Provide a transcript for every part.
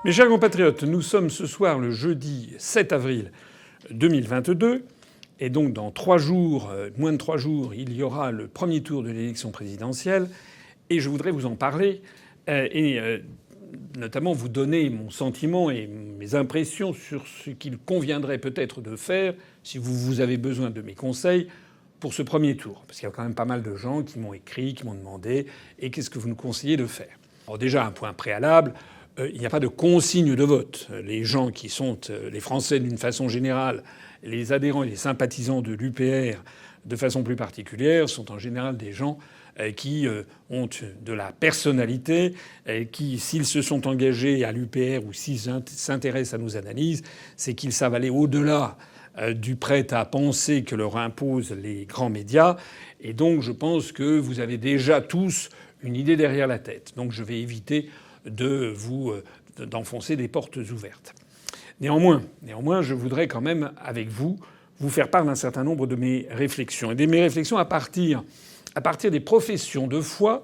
Mes chers compatriotes, nous sommes ce soir le jeudi 7 avril 2022. Et donc dans 3 jours, moins de 3 jours, il y aura le premier tour de l'élection présidentielle. Et je voudrais vous en parler et notamment vous donner mon sentiment et mes impressions sur ce qu'il conviendrait peut-être de faire si vous avez besoin de mes conseils pour ce premier tour. Parce qu'il y a quand même pas mal de gens qui m'ont écrit, qui m'ont demandé « Et qu'est-ce que vous nous conseillez de faire ?» Alors déjà, un point préalable. Il n'y a pas de consigne de vote. Les gens qui sont les Français d'une façon générale, les adhérents et les sympathisants de l'UPR de façon plus particulière, sont en général des gens qui ont de la personnalité, qui, s'ils se sont engagés à l'UPR ou s'ils s'intéressent à nos analyses, c'est qu'ils savent aller au-delà du prêt-à-penser que leur imposent les grands médias. Et donc je pense que vous avez déjà tous une idée derrière la tête. Donc je vais éviter d'enfoncer des portes ouvertes. Néanmoins, je voudrais quand même, avec vous faire part d'un certain nombre de mes réflexions. Et de mes réflexions à partir des professions de foi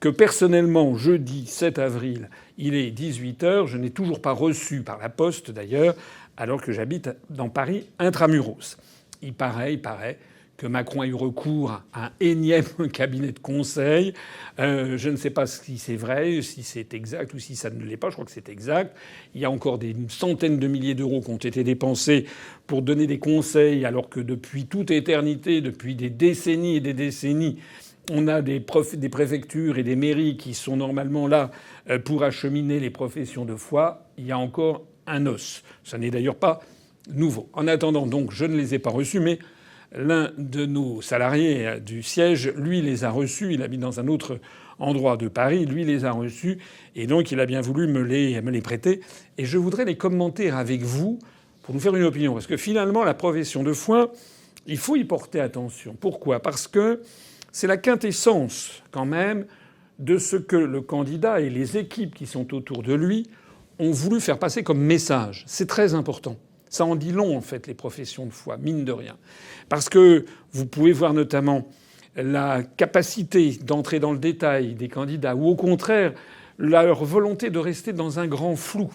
que, personnellement, jeudi 7 avril, il est 18h, je n'ai toujours pas reçu par la poste d'ailleurs, alors que j'habite dans Paris intramuros. Il paraît que Macron a eu recours à un énième cabinet de conseil. Je ne sais pas si c'est vrai, si c'est exact ou si ça ne l'est pas. Je crois que c'est exact. Il y a encore des centaines de milliers d'euros qui ont été dépensés pour donner des conseils, alors que depuis toute éternité, depuis des décennies et des décennies, on a des préfectures et des mairies qui sont normalement là pour acheminer les professions de foi. Il y a encore un os. Ça n'est d'ailleurs pas nouveau. En attendant, donc, je ne les ai pas reçus, mais l'un de nos salariés du siège, lui, les a reçus. Il habite dans un autre endroit de Paris. Lui les a reçus. Et donc, il a bien voulu me les prêter. Et je voudrais les commenter avec vous pour nous faire une opinion. Parce que finalement, la profession de foi, il faut y porter attention. Pourquoi ? Parce que c'est la quintessence, quand même, de ce que le candidat et les équipes qui sont autour de lui ont voulu faire passer comme message. C'est très important. Ça en dit long, en fait, les professions de foi, mine de rien. Parce que vous pouvez voir notamment la capacité d'entrer dans le détail des candidats ou au contraire leur volonté de rester dans un grand flou.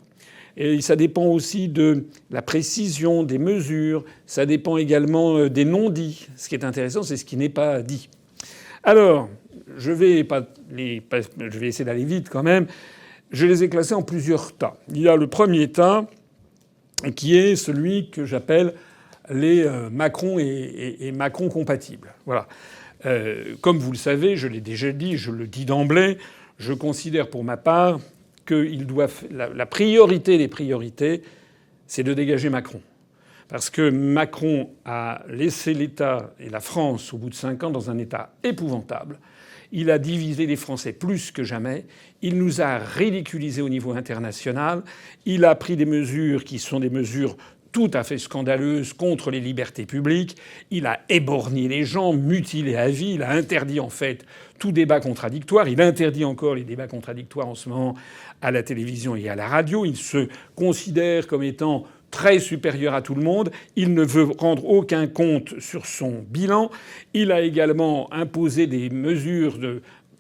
Et ça dépend aussi de la précision des mesures. Ça dépend également des non-dits. Ce qui est intéressant, c'est ce qui n'est pas dit. Alors, je vais essayer d'aller vite quand même. Je les ai classés en plusieurs tas. Il y a le premier tas qui est celui que j'appelle les Macron et Macron compatibles. Voilà. Comme vous le savez, je l'ai déjà dit, je le dis d'emblée, je considère pour ma part que la priorité des priorités, c'est de dégager Macron. Parce que Macron a laissé l'État et la France, au bout de 5 ans, dans un état épouvantable. Il a divisé les Français plus que jamais. Il nous a ridiculisés au niveau international. Il a pris des mesures qui sont des mesures tout à fait scandaleuses contre les libertés publiques. Il a éborgné les gens, mutilé à vie. Il a interdit en fait tout débat contradictoire. Il interdit encore les débats contradictoires en ce moment à la télévision et à la radio. Il se considère comme étant très supérieur à tout le monde. Il ne veut rendre aucun compte sur son bilan. Il a également imposé des mesures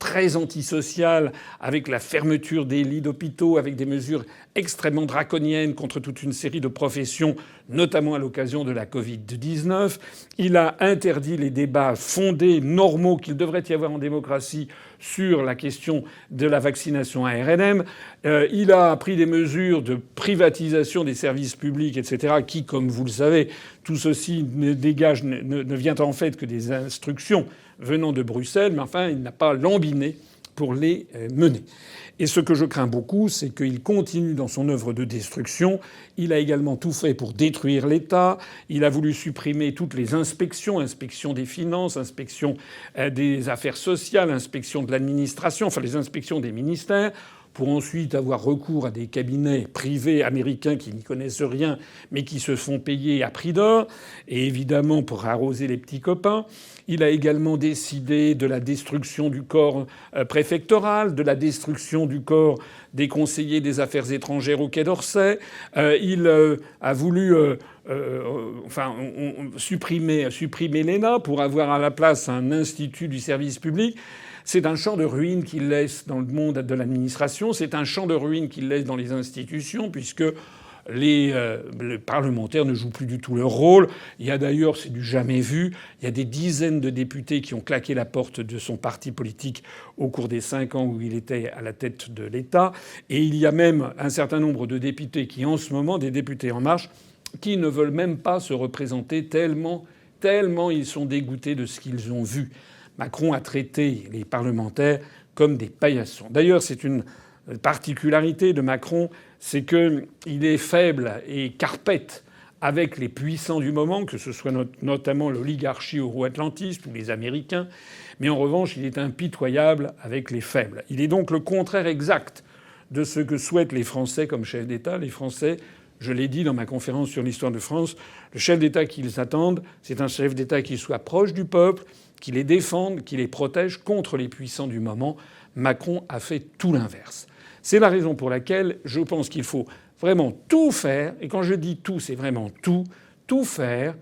très antisociales avec la fermeture des lits d'hôpitaux, avec des mesures extrêmement draconiennes contre toute une série de professions, notamment à l'occasion de la Covid-19. Il a interdit les débats fondés, normaux qu'il devrait y avoir en démocratie sur la question de la vaccination ARNM. Il a pris des mesures de privatisation des services publics, etc., qui, comme vous le savez, tout ceci ne vient en fait que des instructions venant de Bruxelles, mais enfin, il n'a pas lambiné pour les mener. Et ce que je crains beaucoup, c'est qu'il continue dans son œuvre de destruction. Il a également tout fait pour détruire l'État. Il a voulu supprimer toutes les inspections, inspection des finances, inspection des affaires sociales, inspection de l'administration, enfin les inspections des ministères, pour ensuite avoir recours à des cabinets privés américains qui n'y connaissent rien, mais qui se font payer à prix d'or, et évidemment pour arroser les petits copains. Il a également décidé de la destruction du corps préfectoral, de la destruction du corps des conseillers des affaires étrangères au Quai d'Orsay. Il a voulu supprimer l'ENA pour avoir à la place un institut du service public. C'est un champ de ruines qu'il laisse dans le monde de l'administration. C'est un champ de ruines qu'il laisse dans les institutions, puisque les parlementaires ne jouent plus du tout leur rôle. Il y a d'ailleurs, c'est du jamais vu, il y a des dizaines de députés qui ont claqué la porte de son parti politique au cours des 5 ans où il était à la tête de l'État. Et il y a même un certain nombre de députés qui, en ce moment, des députés En Marche, qui ne veulent même pas se représenter tellement ils sont dégoûtés de ce qu'ils ont vu. Macron a traité les parlementaires comme des paillassons. D'ailleurs, c'est une particularité de Macron, c'est qu'il est faible et carpette avec les puissants du moment, que ce soit notamment l'oligarchie euro-atlantiste ou les Américains, mais en revanche, il est impitoyable avec les faibles. Il est donc le contraire exact de ce que souhaitent les Français comme chef d'État. Les Français, je l'ai dit dans ma conférence sur l'histoire de France, le chef d'État qu'ils attendent, c'est un chef d'État qui soit proche du peuple, qui les défende, qui les protège contre les puissants du moment. Macron a fait tout l'inverse. C'est la raison pour laquelle je pense qu'il faut vraiment tout faire, et quand je dis tout, c'est vraiment tout faire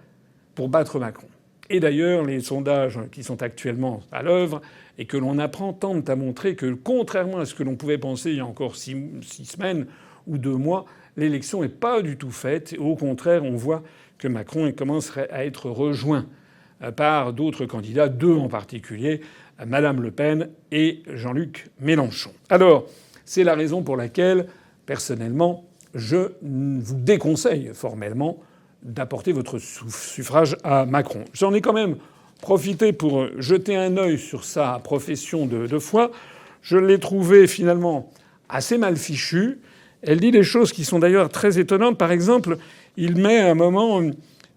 pour battre Macron. Et d'ailleurs, les sondages qui sont actuellement à l'œuvre et que l'on apprend tendent à montrer que, contrairement à ce que l'on pouvait penser il y a encore 6 semaines ou 2 mois, l'élection n'est pas du tout faite. Au contraire, on voit que Macron commencerait à être rejoint par d'autres candidats, 2 en particulier, Madame Le Pen et Jean-Luc Mélenchon. Alors, c'est la raison pour laquelle, personnellement, je vous déconseille formellement d'apporter votre suffrage à Macron. J'en ai quand même profité pour jeter un œil sur sa profession de foi. Je l'ai trouvée finalement assez mal fichue. Elle dit des choses qui sont d'ailleurs très étonnantes. Par exemple, il met à un moment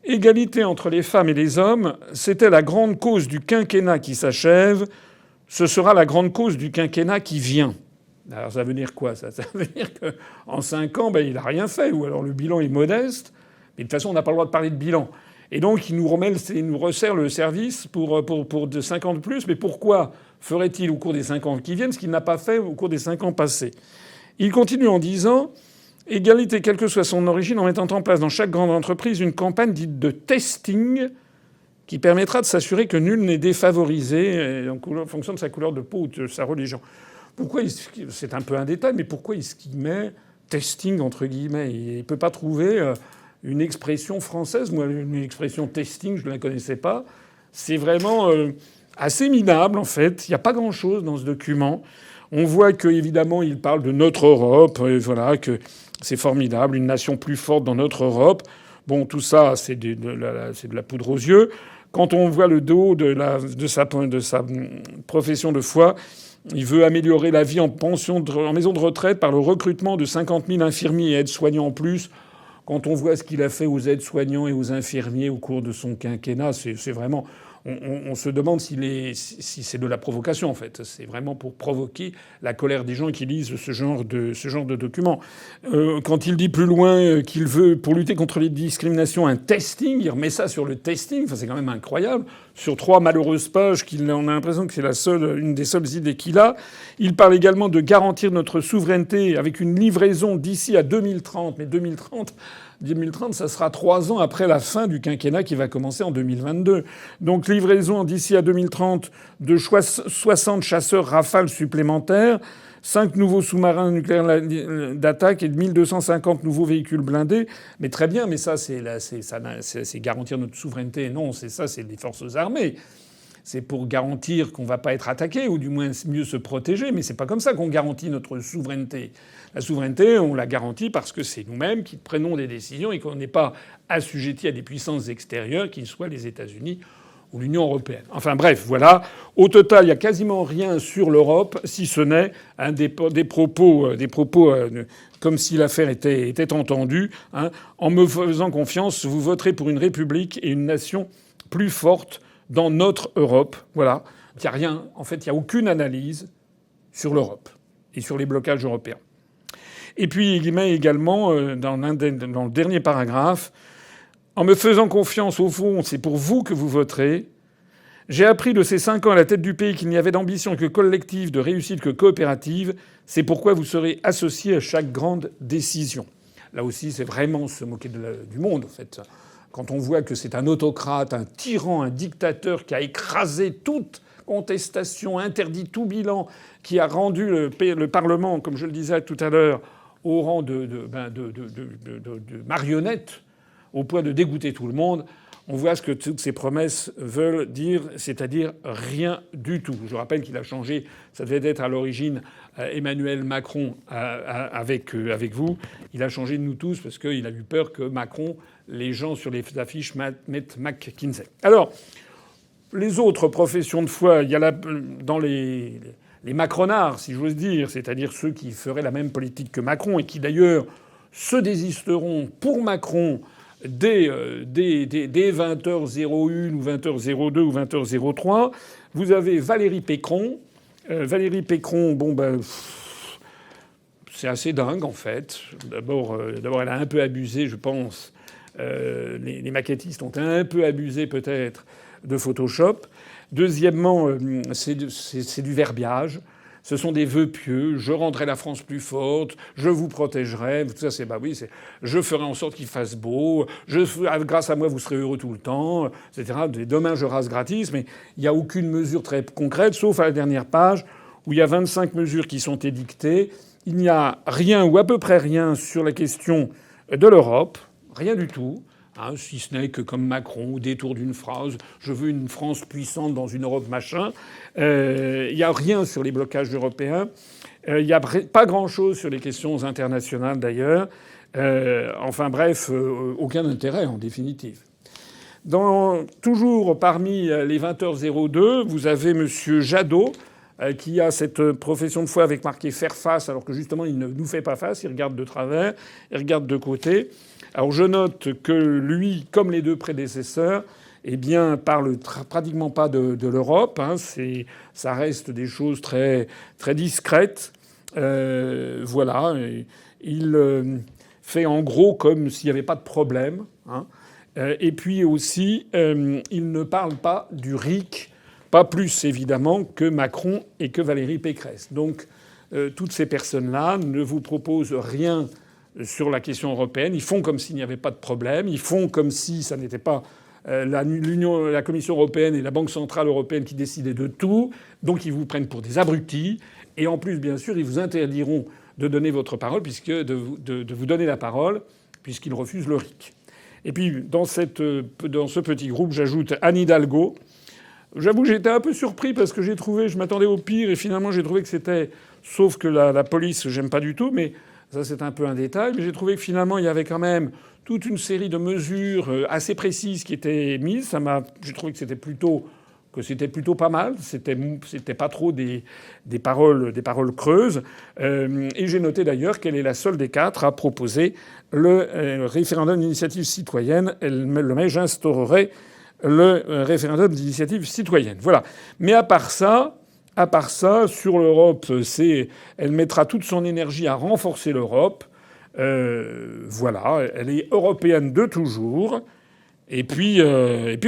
égalité entre les femmes et les hommes. C'était la grande cause du quinquennat qui s'achève. Ce sera la grande cause du quinquennat qui vient. Alors ça veut dire quoi ça veut dire qu'en 5 ans, il n'a rien fait. Ou alors le bilan est modeste. Mais de toute façon, on n'a pas le droit de parler de bilan. Et donc il nous resserre le service pour de 5 ans de plus. Mais pourquoi ferait-il au cours des 5 ans qui viennent ce qu'il n'a pas fait au cours des 5 ans passés? Il continue en disant « Égalité, quelle que soit son origine, en mettant en place dans chaque grande entreprise une campagne dite de testing qui permettra de s'assurer que nul n'est défavorisé en fonction de sa couleur de peau ou de sa religion. » Pourquoi c'est un peu un détail, mais pourquoi est-ce qu'il met testing entre guillemets? Il ne peut pas trouver une expression française. Moi, une expression testing, je ne la connaissais pas. C'est vraiment assez minable, en fait. Il n'y a pas grand-chose dans ce document. On voit qu'évidemment, il parle de notre Europe, et voilà, que c'est formidable, une nation plus forte dans notre Europe. Bon, tout ça, c'est de la poudre aux yeux. Quand on voit le dos de sa profession de foi, il veut améliorer la vie en maison de retraite par le recrutement de 50 000 infirmiers et aides-soignants en plus. Quand on voit ce qu'il a fait aux aides-soignants et aux infirmiers au cours de son quinquennat, c'est vraiment... On se demande si c'est de la provocation, en fait. C'est vraiment pour provoquer la colère des gens qui lisent ce genre de documents. Quand il dit plus loin qu'il veut, pour lutter contre les discriminations, un testing, il remet ça sur le testing. Enfin, c'est quand même incroyable. Sur 3 malheureuses pages, on a l'impression que c'est une des seules idées qu'il a. Il parle également de garantir notre souveraineté avec une livraison d'ici à 2030. Mais 2030, ça sera 3 ans après la fin du quinquennat qui va commencer en 2022. Donc livraison d'ici à 2030 de 60 chasseurs Rafale supplémentaires, 5 nouveaux sous-marins nucléaires d'attaque et 1250 nouveaux véhicules blindés. Mais très bien, mais ça, c'est garantir notre souveraineté. Non, c'est des forces armées. C'est pour garantir qu'on ne va pas être attaqué, ou du moins mieux se protéger. Mais c'est pas comme ça qu'on garantit notre souveraineté. La souveraineté, on la garantit parce que c'est nous-mêmes qui prenons des décisions et qu'on n'est pas assujettis à des puissances extérieures, qu'ils soient les États-Unis ou l'Union européenne. Enfin bref, voilà. Au total, il n'y a quasiment rien sur l'Europe, si ce n'est des propos comme si l'affaire était entendue. Hein. En me faisant confiance, vous voterez pour une république et une nation plus forte dans notre Europe. Voilà. Il n'y a rien. En fait, il n'y a aucune analyse sur l'Europe et sur les blocages européens. Et puis, il met également, dans le dernier paragraphe, en me faisant confiance, au fond, c'est pour vous que vous voterez. J'ai appris de ces 5 ans à la tête du pays qu'il n'y avait d'ambition que collective, de réussite que coopérative. C'est pourquoi vous serez associés à chaque grande décision. là aussi, c'est vraiment se moquer du monde, en fait. Quand on voit que c'est un autocrate, un tyran, un dictateur qui a écrasé toute contestation, interdit tout bilan, qui a rendu le Parlement, comme je le disais tout à l'heure, au rang de marionnette, au point de dégoûter tout le monde, on voit ce que toutes ces promesses veulent dire, c'est-à-dire rien du tout. Je rappelle qu'il a changé, ça devait être à l'origine Emmanuel Macron avec vous. Il a changé de nous tous parce qu'il a eu peur que Macron, les gens sur les affiches mettent McKinsey. Alors, les autres professions de foi, il y a dans les macronards, si j'ose dire, c'est-à-dire ceux qui feraient la même politique que Macron et qui d'ailleurs se désisteront pour Macron dès 20h01 ou 20h02 ou 20h03. Vous avez Valérie Pécron. Valérie Pécron, c'est assez dingue en fait. D'abord, elle a un peu abusé, je pense. Les maquettistes ont un peu abusé peut-être de Photoshop. Deuxièmement, c'est du verbiage. Ce sont des vœux pieux. Je rendrai la France plus forte. Je vous protégerai. Tout ça, c'est je ferai en sorte qu'il fasse beau. Grâce à moi, vous serez heureux tout le temps, etc. Demain, je rase gratis. Mais il n'y a aucune mesure très concrète, sauf à la dernière page où il y a 25 mesures qui sont édictées. Il n'y a rien ou à peu près rien sur la question de l'Europe. Rien du tout. Si ce n'est que comme Macron, au détour d'une phrase, je veux une France puissante dans une Europe machin. Il n'y a rien sur les blocages européens. Il n'y a pas grand-chose sur les questions internationales d'ailleurs. Enfin bref, aucun intérêt en définitive. Toujours parmi les 20h02, vous avez M. Jadot, qui a cette profession de foi avec marqué faire face, alors que justement il ne nous fait pas face, il regarde de travers, il regarde de côté. Alors je note que lui, comme les deux prédécesseurs, parle pratiquement pas de l'Europe. Ça reste des choses très très discrètes. Voilà. Il fait en gros comme s'il n'y avait pas de problème. Et puis aussi, il ne parle pas du RIC, pas plus évidemment que Macron et que Valérie Pécresse. Donc toutes ces personnes-là ne vous proposent rien sur la question européenne. Ils font comme s'il n'y avait pas de problème. Ils font comme si ça n'était pas la Commission européenne et la Banque centrale européenne qui décidaient de tout. Donc ils vous prennent pour des abrutis. Et en plus, bien sûr, ils vous interdiront de donner votre parole, de vous donner la parole, puisqu'ils refusent le RIC. Et puis, dans ce petit groupe, j'ajoute Anne Hidalgo. J'avoue, j'étais un peu surpris parce que je m'attendais au pire et finalement j'ai trouvé que c'était, sauf que la police, j'aime pas du tout, mais ça, c'est un peu un détail. Mais j'ai trouvé que finalement, il y avait quand même toute une série de mesures assez précises qui étaient mises. J'ai trouvé que c'était plutôt pas mal. C'était pas trop des paroles creuses. Et j'ai noté d'ailleurs qu'elle est la seule des quatre à proposer le référendum d'initiative citoyenne. J'instaurerai le référendum d'initiative citoyenne. Voilà. Mais à part ça, sur l'Europe, elle mettra toute son énergie à renforcer l'Europe. Voilà. Elle est européenne de toujours. Et puis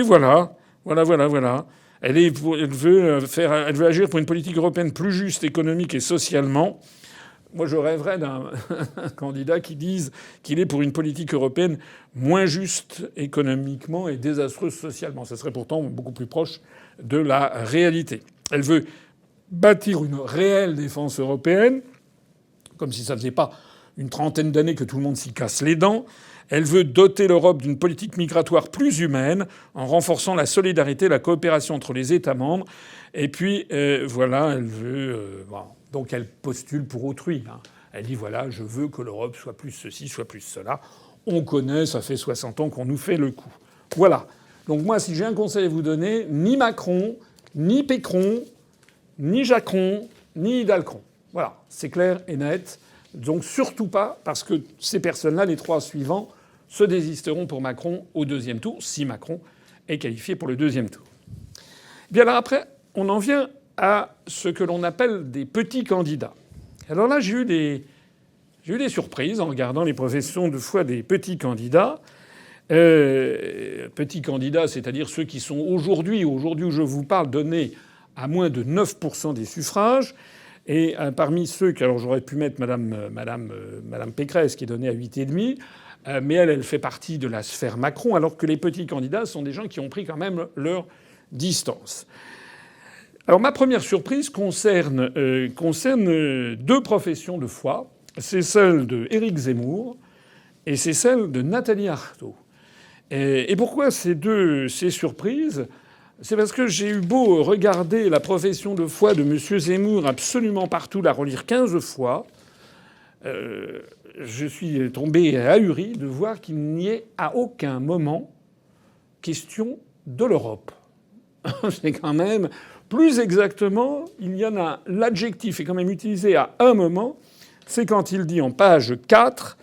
voilà. Voilà. Elle veut agir pour une politique européenne plus juste économique et socialement. Moi, je rêverais d'un candidat qui dise qu'il est pour une politique européenne moins juste économiquement et désastreuse socialement. Ça serait pourtant beaucoup plus proche de la réalité. Elle veut bâtir une réelle défense européenne, comme si ça faisait pas une trentaine d'années que tout le monde s'y casse les dents. Elle veut doter l'Europe d'une politique migratoire plus humaine en renforçant la solidarité et la coopération entre les États membres. Et puis, voilà, elle veut... Donc elle postule pour autrui. Elle dit, voilà, je veux que l'Europe soit plus ceci, soit plus cela. On connaît, ça fait 60 ans qu'on nous fait le coup. Voilà. Donc moi, si j'ai un conseil à vous donner, ni Macron, ni Pécron, ni Jacron, ni Hidalgo. Voilà, c'est clair et net. Donc surtout pas, parce que ces personnes-là, les trois suivants, se désisteront pour Macron au deuxième tour, si Macron est qualifié pour le deuxième tour. Bien là, après, on en vient à ce que l'on appelle des petits candidats. Alors là, j'ai eu des surprises en regardant les professions de foi des petits candidats. Petits candidats, c'est-à-dire ceux qui sont aujourd'hui où je vous parle, donnés à moins de 9% des suffrages. Et parmi ceux que, alors j'aurais pu mettre Madame Pécresse qui est donnée à 8,5, mais elle fait partie de la sphère Macron, alors que les petits candidats sont des gens qui ont pris quand même leur distance. Alors ma première surprise concerne deux professions de foi. C'est celle de Éric Zemmour et c'est celle de Nathalie Arthaud. Et pourquoi ces surprises ? C'est parce que j'ai eu beau regarder la profession de foi de M. Zemmour absolument partout, la relire 15 fois, je suis tombé ahuri de voir qu'il n'y ait à aucun moment question de l'Europe. C'est quand même... Plus exactement, il y en a... L'adjectif est quand même utilisé à un moment, c'est quand il dit en page 4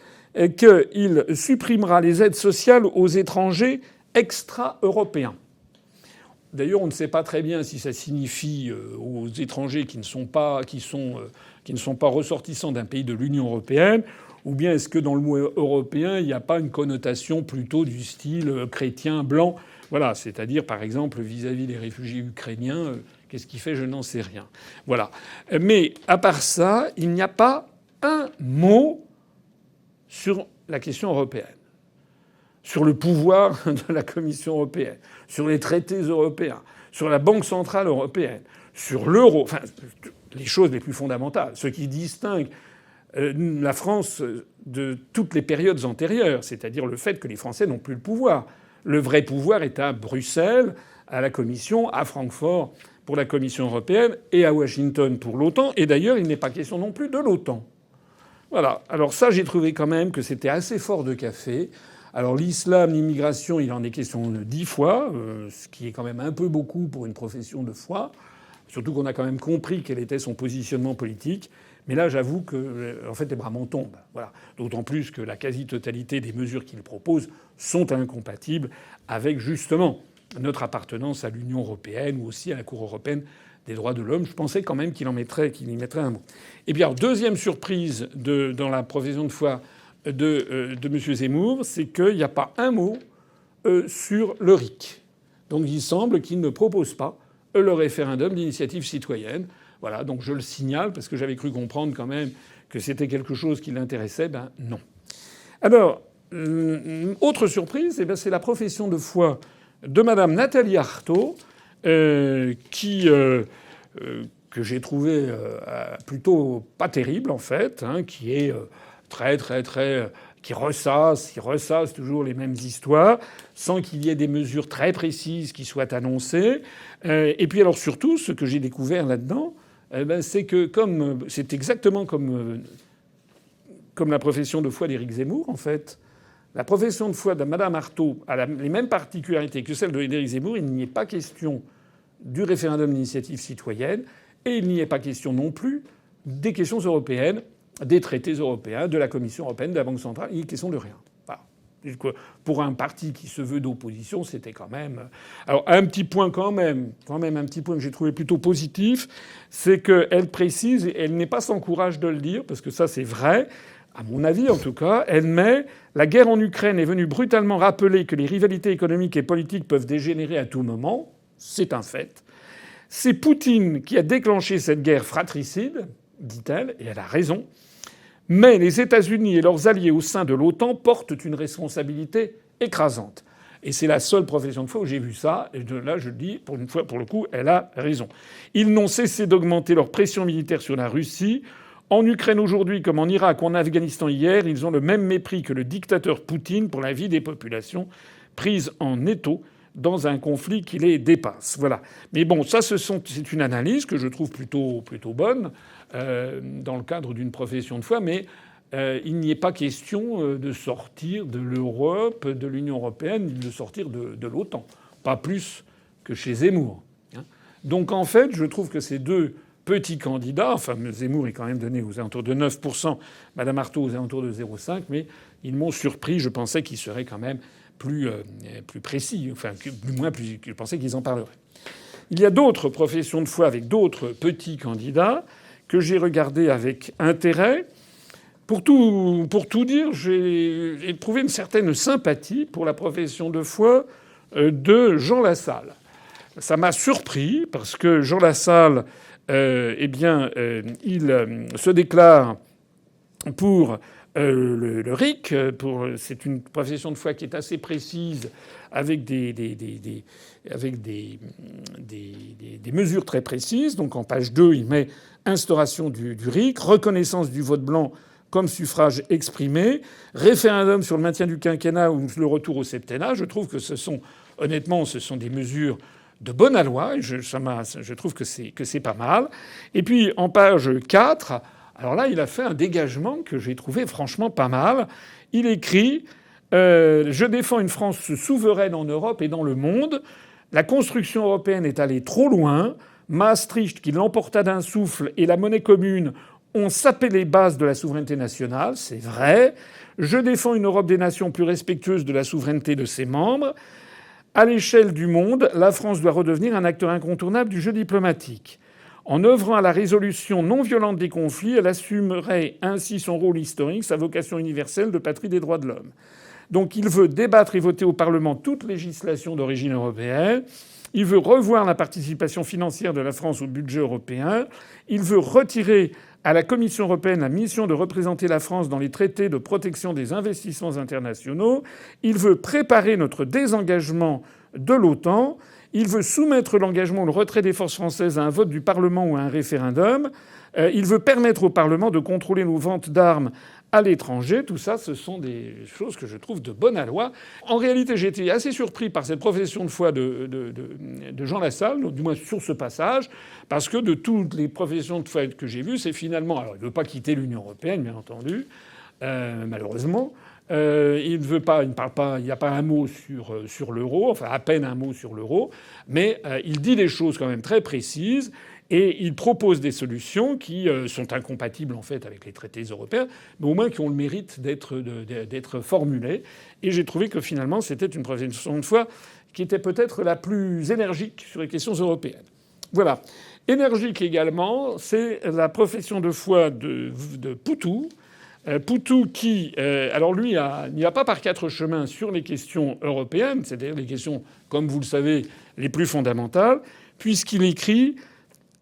qu'il supprimera les aides sociales aux étrangers extra-européens. D'ailleurs, on ne sait pas très bien si ça signifie aux étrangers qui ne sont pas ressortissants d'un pays de l'Union européenne, ou bien est-ce que dans le mot européen, il n'y a pas une connotation plutôt du style chrétien blanc ? Voilà, c'est-à-dire par exemple vis-à-vis des réfugiés ukrainiens, qu'est-ce qu'il fait ? Je n'en sais rien. Voilà. Mais à part ça, il n'y a pas un mot sur la question européenne, sur le pouvoir de la Commission européenne, sur les traités européens, sur la Banque centrale européenne, sur l'euro, enfin les choses les plus fondamentales, ce qui distingue la France de toutes les périodes antérieures, c'est-à-dire le fait que les Français n'ont plus le pouvoir. Le vrai pouvoir est à Bruxelles, à la Commission, à Francfort pour la Commission européenne et à Washington pour l'OTAN. Et d'ailleurs, il n'est pas question non plus de l'OTAN. Voilà. Alors ça, j'ai trouvé quand même que c'était assez fort de café. Alors l'islam, l'immigration, il en est question 10 fois, ce qui est quand même un peu beaucoup pour une profession de foi. Surtout qu'on a quand même compris quel était son positionnement politique. Mais là, j'avoue que, en fait, les bras m'en tombent. Voilà. D'autant plus que la quasi-totalité des mesures qu'il propose sont incompatibles avec, justement, notre appartenance à l'Union européenne ou aussi à la Cour européenne des droits de l'homme. Je pensais quand même qu'il y mettrait un mot. Et bien, alors, deuxième surprise dans la profession de foi de M. Zemmour, c'est qu'il n'y a pas un mot sur le RIC. Donc il semble qu'il ne propose pas le référendum d'initiative citoyenne. Voilà, donc je le signale parce que j'avais cru comprendre quand même que c'était quelque chose qui l'intéressait. Ben non. Alors, autre surprise, eh ben, c'est la profession de foi de Madame Nathalie Arthaud, que j'ai trouvé plutôt pas terrible en fait, hein, qui est très qui ressasse toujours les mêmes histoires, sans qu'il y ait des mesures très précises qui soient annoncées. Et puis alors surtout, ce que j'ai découvert là-dedans, c'est que c'est exactement comme la profession de foi d'Éric Zemmour, en fait. La profession de foi de Mme Arthaud a les mêmes particularités que celle d'Éric Zemmour. Il n'y est pas question du référendum d'initiative citoyenne et il n'y est pas question non plus des questions européennes, des traités européens, de la Commission européenne, de la Banque centrale. Il n'y est question de rien. Pour un parti qui se veut d'opposition, c'était quand même... Alors un petit point quand même un petit point que j'ai trouvé plutôt positif, c'est qu'elle précise, et elle n'est pas sans courage de le dire, parce que ça c'est vrai, à mon avis en tout cas, elle met « La guerre en Ukraine est venue brutalement rappeler que les rivalités économiques et politiques peuvent dégénérer à tout moment. C'est un fait. C'est Poutine qui a déclenché cette guerre fratricide, dit-elle, et elle a raison. Mais les États-Unis et leurs alliés au sein de l'OTAN portent une responsabilité écrasante. » Et c'est la seule profession de foi où j'ai vu ça. Et là, je le dis, pour une fois, pour le coup, elle a raison. Ils n'ont cessé d'augmenter leur pression militaire sur la Russie. En Ukraine aujourd'hui, comme en Irak ou en Afghanistan hier, ils ont le même mépris que le dictateur Poutine pour la vie des populations prises en étau dans un conflit qui les dépasse. Voilà. Mais bon, ça, c'est une analyse que je trouve plutôt bonne dans le cadre d'une profession de foi. Mais il n'y est pas question de sortir de l'Europe, de l'Union européenne, de sortir de l'OTAN. Pas plus que chez Zemmour. Donc en fait, je trouve que ces deux petits candidats, enfin Zemmour est quand même donné aux alentours de 9%, Madame Arthaud aux alentours de 0,5%, mais ils m'ont surpris. Je pensais qu'ils seraient quand même plus précis. Enfin, je pensais qu'ils en parleraient. Il y a d'autres professions de foi avec d'autres petits candidats que j'ai regardés avec intérêt. Pour tout dire, j'ai trouvé une certaine sympathie pour la profession de foi de Jean Lassalle. Ça m'a surpris parce que Jean Lassalle il se déclare pour le RIC. C'est une profession de foi qui est assez précise, avec des mesures très précises. Donc en page 2, il met instauration du RIC, reconnaissance du vote blanc comme suffrage exprimé, référendum sur le maintien du quinquennat ou le retour au septennat. Je trouve que honnêtement, ce sont des mesures de bonne loi. Je trouve que c'est pas mal. Et puis en page 4, alors là, il a fait un dégagement que j'ai trouvé franchement pas mal. Il écrit je défends une France souveraine en Europe et dans le monde. La construction européenne est allée trop loin. Maastricht, qui l'emporta d'un souffle, et la monnaie commune ont sapé les bases de la souveraineté nationale. C'est vrai. Je défends une Europe des nations plus respectueuse de la souveraineté de ses membres. À l'échelle du monde, la France doit redevenir un acteur incontournable du jeu diplomatique. En œuvrant à la résolution non violente des conflits, elle assumerait ainsi son rôle historique, sa vocation universelle de patrie des droits de l'homme. Donc il veut débattre et voter au Parlement toute législation d'origine européenne. Il veut revoir la participation financière de la France au budget européen. Il veut retirer à la Commission européenne la mission de représenter la France dans les traités de protection des investissements internationaux. Il veut préparer notre désengagement de l'OTAN. Il veut soumettre l'engagement ou le retrait des forces françaises à un vote du Parlement ou à un référendum. Il veut permettre au Parlement de contrôler nos ventes d'armes à l'étranger. Tout ça, ce sont des choses que je trouve de bonne loi. En réalité, j'ai été assez surpris par cette profession de foi de Jean Lassalle, du moins sur ce passage, parce que de toutes les professions de foi que j'ai vues, c'est finalement... Alors, il ne veut pas quitter l'Union européenne, bien entendu, malheureusement. Il ne parle pas, il n'y a pas un mot sur l'euro, enfin à peine un mot sur l'euro, mais il dit des choses quand même très précises. Et il propose des solutions qui sont incompatibles en fait avec les traités européens, mais au moins qui ont le mérite d'être formulées. Et j'ai trouvé que finalement c'était une profession de foi qui était peut-être la plus énergique sur les questions européennes. Voilà. Énergique également, c'est la profession de foi de Poutou. Poutou qui, alors lui, n'y va pas par quatre chemins sur les questions européennes, c'est-à-dire les questions, comme vous le savez, les plus fondamentales, puisqu'il écrit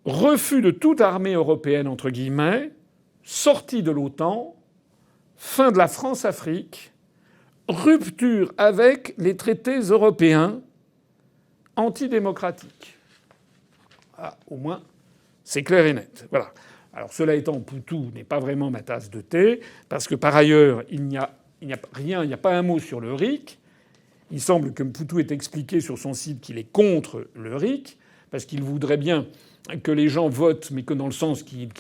refus de toute armée européenne, entre guillemets, sortie de l'OTAN, fin de la France-Afrique, rupture avec les traités européens antidémocratiques. Ah, au moins, c'est clair et net. Voilà. Alors cela étant, Poutou n'est pas vraiment ma tasse de thé, parce que par ailleurs, il n'y a pas un mot sur le RIC. Il semble que Poutou ait expliqué sur son site qu'il est contre le RIC, parce qu'il voudrait bien que les gens votent, mais que dans le sens qu'ils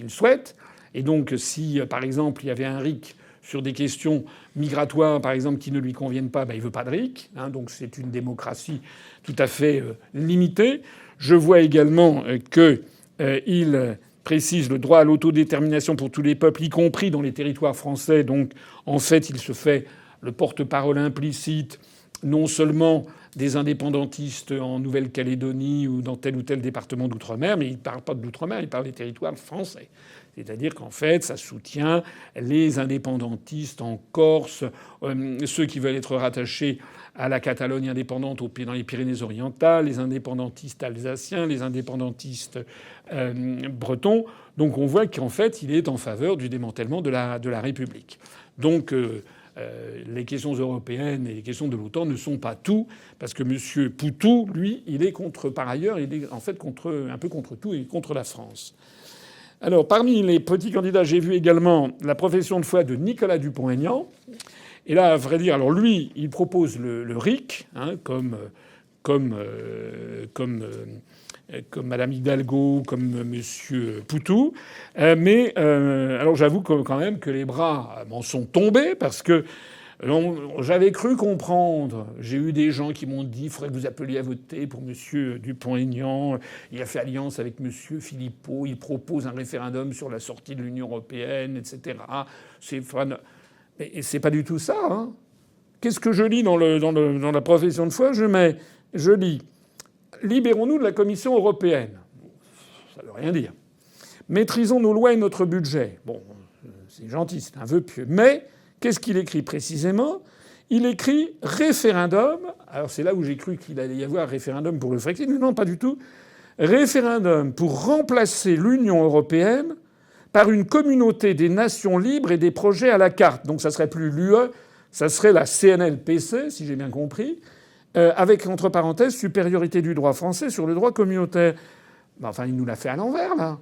souhaitent. Et donc, si, par exemple, il y avait un RIC sur des questions migratoires, par exemple, qui ne lui conviennent pas, il veut pas de RIC. Donc c'est une démocratie tout à fait limitée. Je vois également qu'il précise le droit à l'autodétermination pour tous les peuples, y compris dans les territoires français. Donc, en fait, il se fait le porte-parole implicite non seulement des indépendantistes en Nouvelle-Calédonie ou dans tel ou tel département d'outre-mer, mais il ne parle pas de l'outre-mer, il parle des territoires français. C'est-à-dire qu'en fait, ça soutient les indépendantistes en Corse, ceux qui veulent être rattachés à la Catalogne indépendante dans les Pyrénées-Orientales, les indépendantistes alsaciens, les indépendantistes bretons. Donc on voit qu'en fait, il est en faveur du démantèlement de la République. Donc les questions européennes et les questions de l'OTAN ne sont pas tout, parce que M. Poutou, lui, il est par ailleurs, il est en fait un peu contre tout et contre la France. Alors, parmi les petits candidats, j'ai vu également la profession de foi de Nicolas Dupont-Aignan. Et là, à vrai dire, alors lui, il propose le RIC, comme Madame Hidalgo, comme Monsieur Poutou. Mais alors j'avoue quand même que les bras m'en sont tombés parce que j'avais cru comprendre. J'ai eu des gens qui m'ont dit il faudrait que vous appeliez à voter pour Monsieur Dupont-Aignan. Il a fait alliance avec Monsieur Philippot. Il propose un référendum sur la sortie de l'Union européenne, etc. Mais c'est pas du tout ça. Qu'est-ce que je lis dans la profession de foi? Je lis libérons-nous de la Commission européenne. Ça ne veut rien dire. Maîtrisons nos lois et notre budget. Bon, c'est gentil, c'est un vœu pieux. Mais qu'est-ce qu'il écrit précisément? Il écrit référendum. Alors c'est là où j'ai cru qu'il allait y avoir référendum pour le Frexit. Mais non, pas du tout. Référendum pour remplacer l'Union européenne par une communauté des nations libres et des projets à la carte. Donc ça serait plus l'UE, ça serait la CNLPC, si j'ai bien compris, avec entre parenthèses supériorité du droit français sur le droit communautaire. Ben enfin, il nous l'a fait à l'envers, là.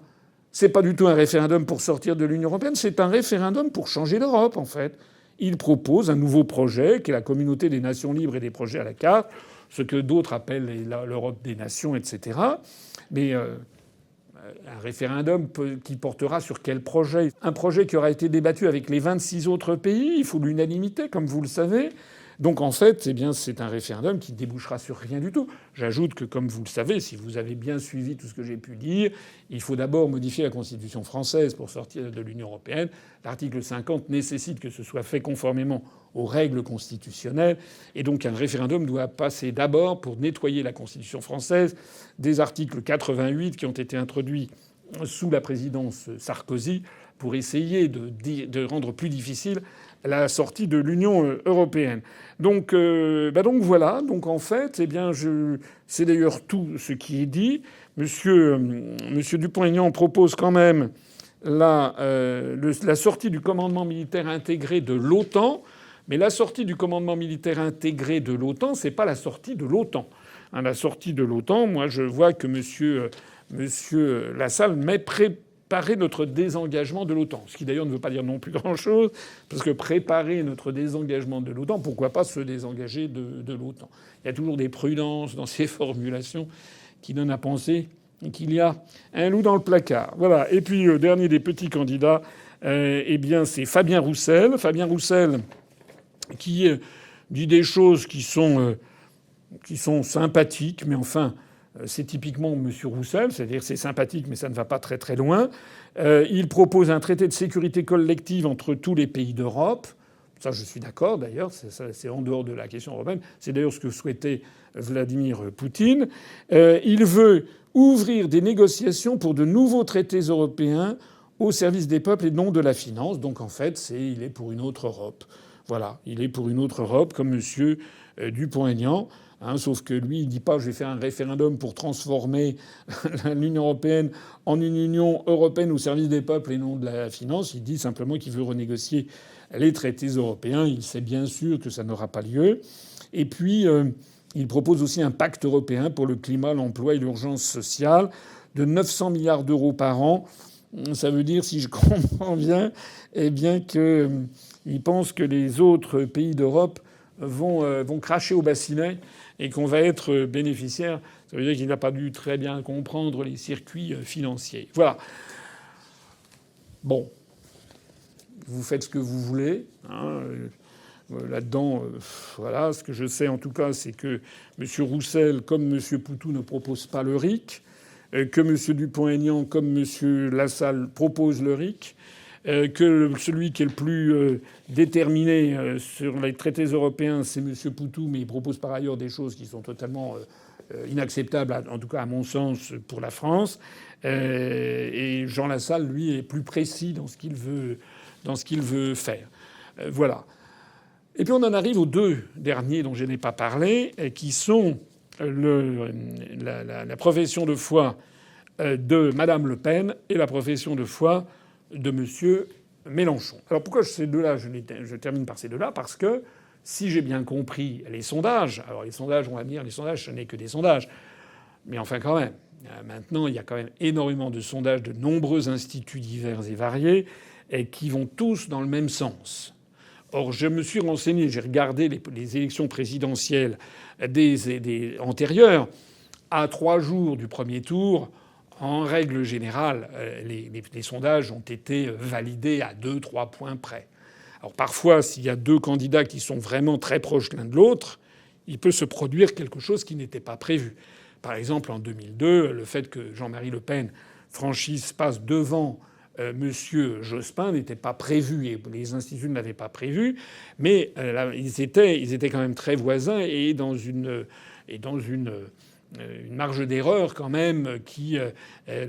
C'est pas du tout un référendum pour sortir de l'Union européenne, c'est un référendum pour changer l'Europe, en fait. Il propose un nouveau projet qui est la communauté des nations libres et des projets à la carte, ce que d'autres appellent l'Europe des nations, etc. Mais un référendum qui portera sur quel projet? Un projet qui aura été débattu avec les 26 autres pays. Il faut l'unanimité, comme vous le savez. Donc en fait, eh bien, c'est un référendum qui débouchera sur rien du tout. J'ajoute que, comme vous le savez, si vous avez bien suivi tout ce que j'ai pu dire, il faut d'abord modifier la Constitution française pour sortir de l'Union européenne. L'article 50 nécessite que ce soit fait conformément aux règles constitutionnelles. Et donc un référendum doit passer d'abord pour nettoyer la Constitution française des articles 88 qui ont été introduits sous la présidence Sarkozy pour essayer de rendre plus difficile la sortie de l'Union européenne. Donc voilà. Donc en fait, eh bien, c'est d'ailleurs tout ce qui est dit. Monsieur Dupont-Aignan propose quand même la sortie du commandement militaire intégré de l'OTAN. Mais la sortie du commandement militaire intégré de l'OTAN, c'est pas la sortie de l'OTAN. La sortie de l'OTAN, moi, je vois que monsieur Lassalle met préparer notre désengagement de l'OTAN. Ce qui d'ailleurs ne veut pas dire non plus grand-chose, parce que préparer notre désengagement de l'OTAN, pourquoi pas se désengager de l'OTAN? Il y a toujours des prudences dans ces formulations qui donnent à penser qu'il y a un loup dans le placard. Voilà. Et puis, dernier des petits candidats, eh bien, c'est Fabien Roussel. Fabien Roussel, qui dit des choses qui sont sympathiques, mais enfin, c'est typiquement M. Roussel, c'est-à-dire c'est sympathique, mais ça ne va pas très très loin. Il propose un traité de sécurité collective entre tous les pays d'Europe. Ça, je suis d'accord, d'ailleurs, c'est en dehors de la question européenne. C'est d'ailleurs ce que souhaitait Vladimir Poutine. Il veut ouvrir des négociations pour de nouveaux traités européens au service des peuples et non de la finance. Donc en fait, il est pour une autre Europe. Voilà, il est pour une autre Europe, comme M. Dupont-Aignan. Sauf que lui, il dit pas je vais faire un référendum pour transformer l'Union européenne en une Union européenne au service des peuples et non de la finance. Il dit simplement qu'il veut renégocier les traités européens. Il sait bien sûr que ça n'aura pas lieu. Et puis, il propose aussi un pacte européen pour le climat, l'emploi et l'urgence sociale de 900 milliards d'euros par an. Ça veut dire, si je comprends bien, eh bien qu'il pense que les autres pays d'Europe vont cracher au bassinet et qu'on va être bénéficiaire. Ça veut dire qu'il n'a pas dû très bien comprendre les circuits financiers. Voilà. Bon. Vous faites ce que vous voulez. Là-dedans, voilà. Ce que je sais en tout cas, c'est que M. Roussel, comme M. Poutou, ne propose pas le RIC. Que M. Dupont-Aignan, comme M. Lassalle, propose le RIC. Que celui qui est le plus déterminé sur les traités européens, c'est M. Poutou, mais il propose par ailleurs des choses qui sont totalement inacceptables, en tout cas à mon sens, pour la France. Et Jean Lassalle, lui, est plus précis dans ce qu'il veut faire. Voilà. Et puis on en arrive aux deux derniers dont je n'ai pas parlé, qui sont la profession de foi de Madame Le Pen et la profession de foi de M. Mélenchon. Alors pourquoi ces deux-là, je termine par ces deux-là, parce que si j'ai bien compris les sondages, alors les sondages, on va dire, les sondages, ce n'est que des sondages, mais enfin quand même, maintenant il y a quand même énormément de sondages de nombreux instituts divers et variés et qui vont tous dans le même sens. Or, je me suis renseigné, j'ai regardé les élections présidentielles des antérieures. À 3 jours du premier tour, en règle générale, les sondages ont été validés à 2-3 points près. Alors parfois, s'il y a deux candidats qui sont vraiment très proches l'un de l'autre, il peut se produire quelque chose qui n'était pas prévu. Par exemple, en 2002, le fait que Jean-Marie Le Pen passe devant Monsieur Jospin n'était pas prévu et les instituts ne l'avaient pas prévu, mais ils étaient quand même très voisins et dans une marge d'erreur quand même qui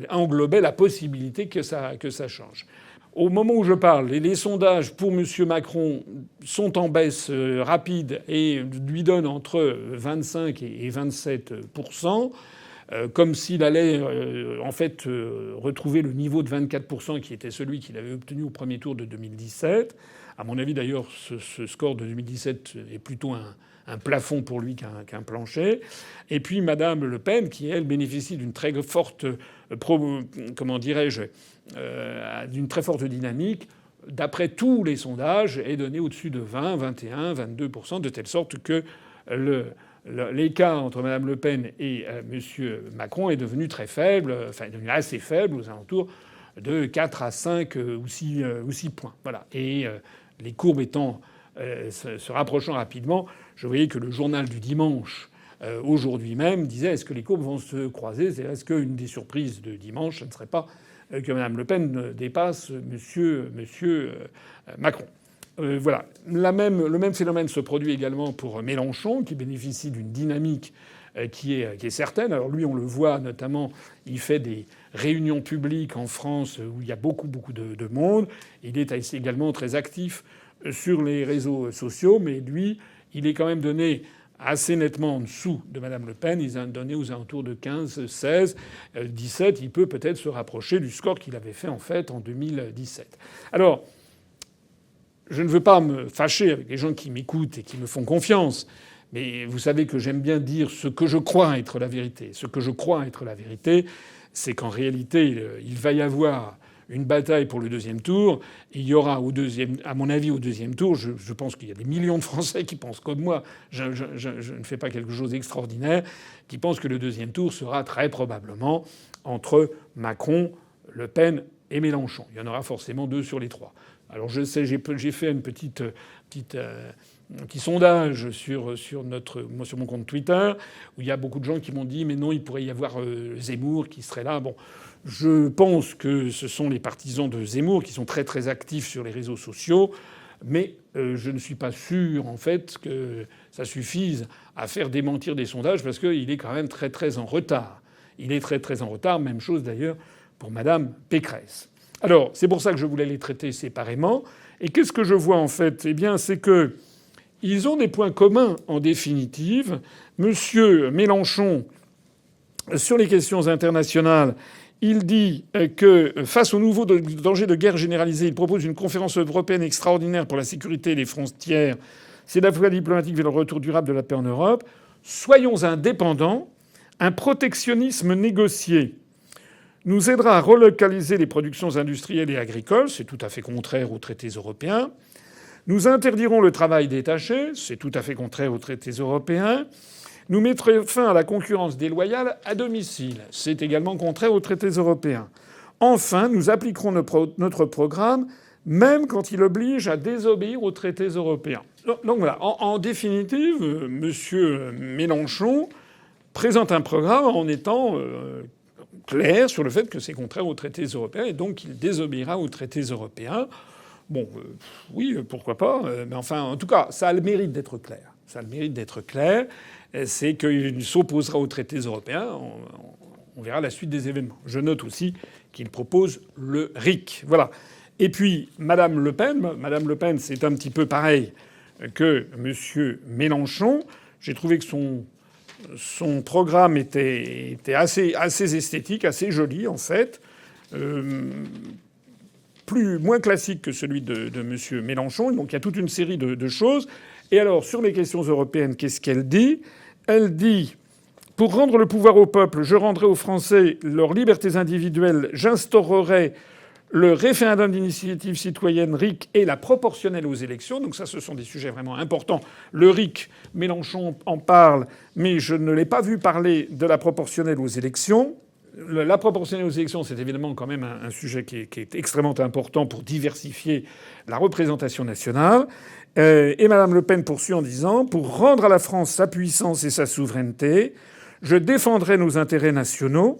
englobait la possibilité que ça change. Au moment où je parle, les sondages pour M. Macron sont en baisse rapide et lui donnent entre 25 et 27 %. comme s'il allait en fait retrouver le niveau de 24% qui était celui qu'il avait obtenu au premier tour de 2017. À mon avis, d'ailleurs, ce score de 2017 est plutôt un plafond pour lui qu'un plancher. Et puis Madame Le Pen, qui elle bénéficie d'une très forte d'une très forte dynamique, d'après tous les sondages, est donnée au-dessus de 20, 21, 22%, de telle sorte que l'écart entre Madame Le Pen et Monsieur Macron est devenu très faible, enfin est devenu assez faible, aux alentours de 4 à 5 ou 6 points. Voilà. Et les courbes étant se rapprochant rapidement, je voyais que le journal du dimanche aujourd'hui même disait est-ce que les courbes vont se croiser? Est-ce qu'une des surprises de dimanche, ce ne serait pas que Mme Le Pen dépasse Monsieur Macron? Voilà. Le même phénomène se produit également pour Mélenchon, qui bénéficie d'une dynamique qui est certaine. Alors lui, on le voit notamment, il fait des réunions publiques en France où il y a beaucoup de monde. Il est également très actif sur les réseaux sociaux, mais lui, il est quand même donné assez nettement en dessous de Mme Le Pen. Il a donné aux alentours de 15, 16, 17. Il peut peut-être se rapprocher du score qu'il avait fait en fait en 2017. Alors, je ne veux pas me fâcher avec les gens qui m'écoutent et qui me font confiance, mais vous savez que j'aime bien dire ce que je crois être la vérité. Ce que je crois être la vérité, c'est qu'en réalité, il va y avoir une bataille pour le deuxième tour. Il y aura à mon avis, au deuxième tour, je pense qu'il y a des millions de Français qui pensent comme moi. Je ne fais pas quelque chose d'extraordinaire, qui pensent que le deuxième tour sera très probablement entre Macron, Le Pen et Mélenchon. Il y en aura forcément 2 sur les 3. Alors je sais, j'ai fait un petit sondage sur mon compte Twitter, où il y a beaucoup de gens qui m'ont dit mais non, il pourrait y avoir Zemmour qui serait là. Bon, je pense que ce sont les partisans de Zemmour qui sont très très actifs sur les réseaux sociaux, mais je ne suis pas sûr en fait que ça suffise à faire démentir des sondages, parce qu'il est quand même très très en retard. Il est très très en retard. Même chose d'ailleurs pour Madame Pécresse. Alors, c'est pour ça que je voulais les traiter séparément. Et qu'est-ce que je vois en fait? Eh bien, c'est que ils ont des points communs en définitive. Monsieur Mélenchon, sur les questions internationales, il dit que face au nouveau danger de guerre généralisée, il propose une conférence européenne extraordinaire pour la sécurité et les frontières. C'est la voie diplomatique vers le retour durable de la paix en Europe. Soyons indépendants. Un protectionnisme négocié nous aidera à relocaliser les productions industrielles et agricoles. C'est tout à fait contraire aux traités européens. Nous interdirons le travail détaché. C'est tout à fait contraire aux traités européens. Nous mettrons fin à la concurrence déloyale à domicile. C'est également contraire aux traités européens. Enfin, nous appliquerons notre programme même quand il oblige à désobéir aux traités européens. Donc voilà. En définitive, M. Mélenchon présente un programme en étant clair sur le fait que c'est contraire aux traités européens et donc qu'il désobéira aux traités européens. Bon, oui, pourquoi pas. Mais enfin, en tout cas, ça a le mérite d'être clair. Ça a le mérite d'être clair. C'est qu'il s'opposera aux traités européens. On verra la suite des événements. Je note aussi qu'il propose le RIC. Voilà. Et puis, Madame Le Pen, c'est un petit peu pareil que M. Mélenchon. J'ai trouvé que son programme était assez esthétique, assez joli en fait, moins classique que celui de M. Mélenchon. Donc il y a toute une série de choses. Et alors sur les questions européennes, qu'est-ce qu'elle dit? Elle dit « Pour rendre le pouvoir au peuple, je rendrai aux Français leurs libertés individuelles, j'instaurerai le référendum d'initiative citoyenne RIC et la proportionnelle aux élections ». Donc ça, ce sont des sujets vraiment importants. Le RIC, Mélenchon en parle, mais je ne l'ai pas vu parler de la proportionnelle aux élections. La proportionnelle aux élections, c'est évidemment quand même un sujet qui est extrêmement important pour diversifier la représentation nationale. Et Mme Le Pen poursuit en disant « Pour rendre à la France sa puissance et sa souveraineté, je défendrai nos intérêts nationaux ».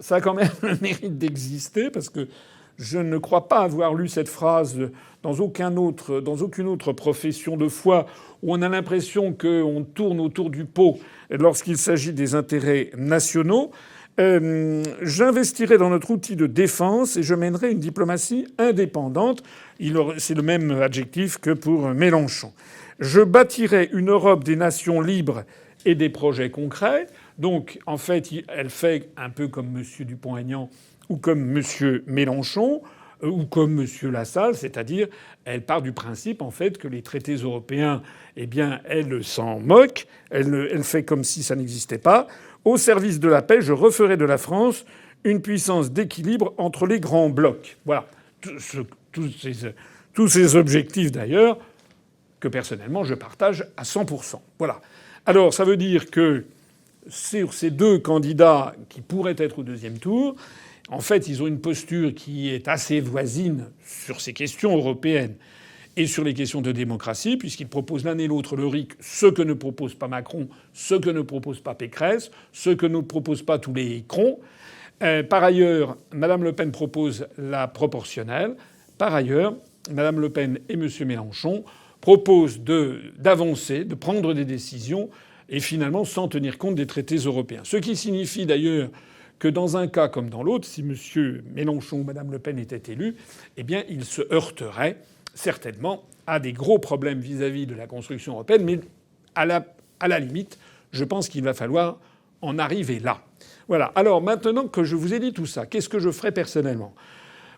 Ça a quand même le mérite d'exister, parce que je ne crois pas avoir lu cette phrase dans aucune autre profession de foi où on a l'impression qu'on tourne autour du pot lorsqu'il s'agit des intérêts nationaux. J'investirai dans notre outil de défense et je mènerai une diplomatie indépendante. C'est le même adjectif que pour Mélenchon. Je bâtirai une Europe des nations libres et des projets concrets. Donc, en fait, elle fait un peu comme M. Dupont-Aignan ou comme M. Mélenchon ou comme M. Lassalle, c'est-à-dire elle part du principe en fait que les traités européens, eh bien, elle s'en moque, elle fait comme si ça n'existait pas. Au service de la paix, je referai de la France une puissance d'équilibre entre les grands blocs. Voilà. Tous ces objectifs, d'ailleurs, que personnellement je partage à 100%. Voilà. Alors, ça veut dire que sur ces deux candidats qui pourraient être au deuxième tour, en fait, ils ont une posture qui est assez voisine sur ces questions européennes et sur les questions de démocratie, puisqu'ils proposent l'un et l'autre le RIC, ce que ne propose pas Macron, ce que ne propose pas Pécresse, ce que ne proposent pas tous les crons. Par ailleurs, Mme Le Pen propose la proportionnelle. Par ailleurs, Mme Le Pen et M. Mélenchon proposent d'avancer, de prendre des décisions, et finalement sans tenir compte des traités européens. Ce qui signifie d'ailleurs que dans un cas comme dans l'autre, si M. Mélenchon ou Mme Le Pen étaient élus, eh bien, ils se heurteraient certainement à des gros problèmes vis-à-vis de la construction européenne. Mais à la limite, je pense qu'il va falloir en arriver là. Voilà. Alors maintenant que je vous ai dit tout ça, qu'est-ce que je ferai personnellement ?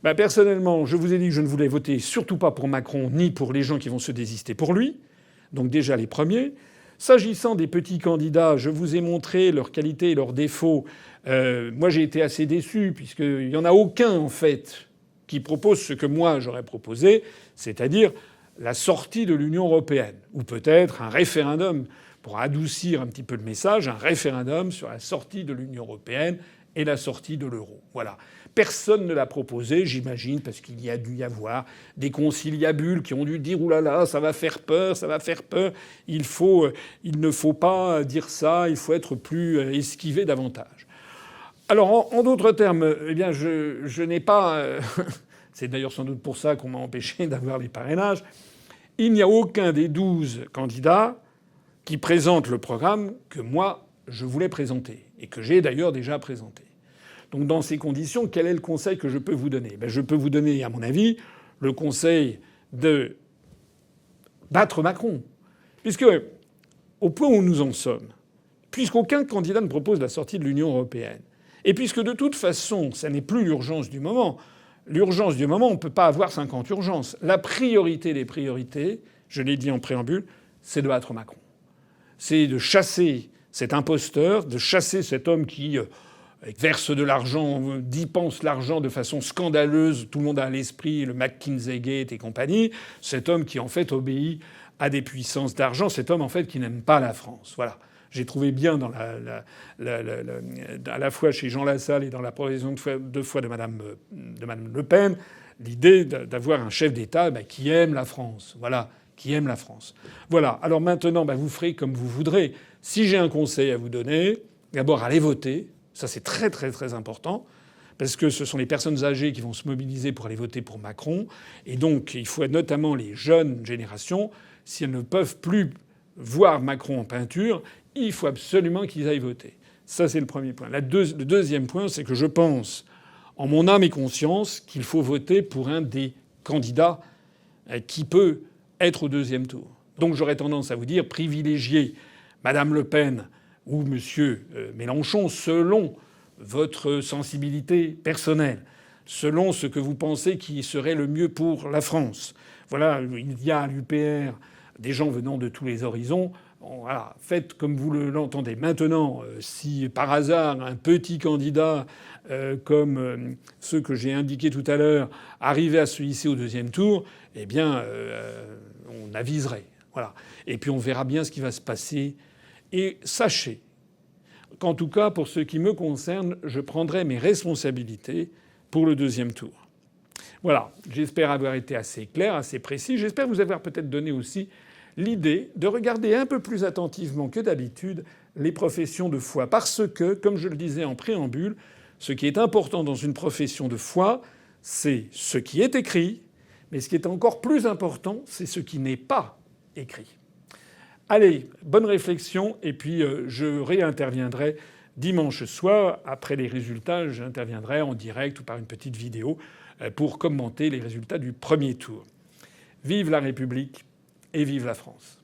Personnellement, je vous ai dit que je ne voulais voter surtout pas pour Macron ni pour les gens qui vont se désister pour lui. Donc déjà les premiers. S'agissant des petits candidats, je vous ai montré leurs qualités et leurs défauts. Moi, j'ai été assez déçu, puisqu'il n'y en a aucun, en fait, qui propose ce que moi, j'aurais proposé, c'est-à-dire la sortie de l'Union européenne. Ou peut-être un référendum, pour adoucir un petit peu le message, un référendum sur la sortie de l'Union européenne et la sortie de l'euro. Voilà. Personne ne l'a proposé, j'imagine, parce qu'il y a dû y avoir des conciliabules qui ont dû dire « Ouh là là, ça va faire peur, ça va faire peur. Il ne faut pas dire ça, il faut être plus esquivé davantage. » Alors, en d'autres termes, eh bien, je n'ai pas... c'est d'ailleurs sans doute pour ça qu'on m'a empêché d'avoir les parrainages. Il n'y a aucun des 12 candidats qui présente le programme que moi, je voulais présenter, et que j'ai d'ailleurs déjà présenté. Donc dans ces conditions, quel est le conseil que je peux vous donner ? Je peux vous donner, à mon avis, le conseil de battre Macron. Puisque, au point où nous en sommes, puisqu'aucun candidat ne propose la sortie de l'Union européenne, et puisque de toute façon, ça n'est plus l'urgence du moment, on ne peut pas avoir 50 urgences. La priorité des priorités, je l'ai dit en préambule, c'est de battre Macron. C'est de chasser cet imposteur, de chasser cet homme qui verse de l'argent, dépense l'argent de façon scandaleuse. Tout le monde a à l'esprit le McKinsey Gate et compagnie. Cet homme qui, en fait, obéit à des puissances d'argent. Cet homme, en fait, qui n'aime pas la France. Voilà. J'ai trouvé bien à la fois chez Jean Lassalle et dans la proposition de foi de Mme Le Pen l'idée d'avoir un chef d'État qui aime la France. Voilà. Qui aime la France. Voilà. Alors maintenant, vous ferez comme vous voudrez. Si j'ai un conseil à vous donner, d'abord, allez voter. Ça, c'est très, très, très important. Parce que ce sont les personnes âgées qui vont se mobiliser pour aller voter pour Macron. Et donc, il faut notamment les jeunes générations, si elles ne peuvent plus voir Macron en peinture, il faut absolument qu'ils aillent voter. Ça, c'est le premier point. Le deuxième point, c'est que je pense, en mon âme et conscience, qu'il faut voter pour un des candidats qui peut être au deuxième tour. Donc j'aurais tendance à vous dire privilégiez Mme Le Pen ou M. Mélenchon selon votre sensibilité personnelle, selon ce que vous pensez qui serait le mieux pour la France. Voilà, il y a à l'UPR des gens venant de tous les horizons. Voilà, faites comme vous l'entendez. Maintenant, si par hasard un petit candidat comme ceux que j'ai indiqués tout à l'heure arrivait à se hisser au deuxième tour, eh bien, on aviserait. Voilà. Et puis on verra bien ce qui va se passer. Et sachez qu'en tout cas, pour ce qui me concerne, je prendrai mes responsabilités pour le deuxième tour. Voilà. J'espère avoir été assez clair, assez précis. J'espère vous avoir peut-être donné aussi l'idée de regarder un peu plus attentivement que d'habitude les professions de foi. Parce que, comme je le disais en préambule, ce qui est important dans une profession de foi, c'est ce qui est écrit, mais ce qui est encore plus important, c'est ce qui n'est pas écrit. Allez, bonne réflexion, et puis je réinterviendrai dimanche soir. Après les résultats, j'interviendrai en direct ou par une petite vidéo pour commenter les résultats du premier tour. Vive la République et vive la France.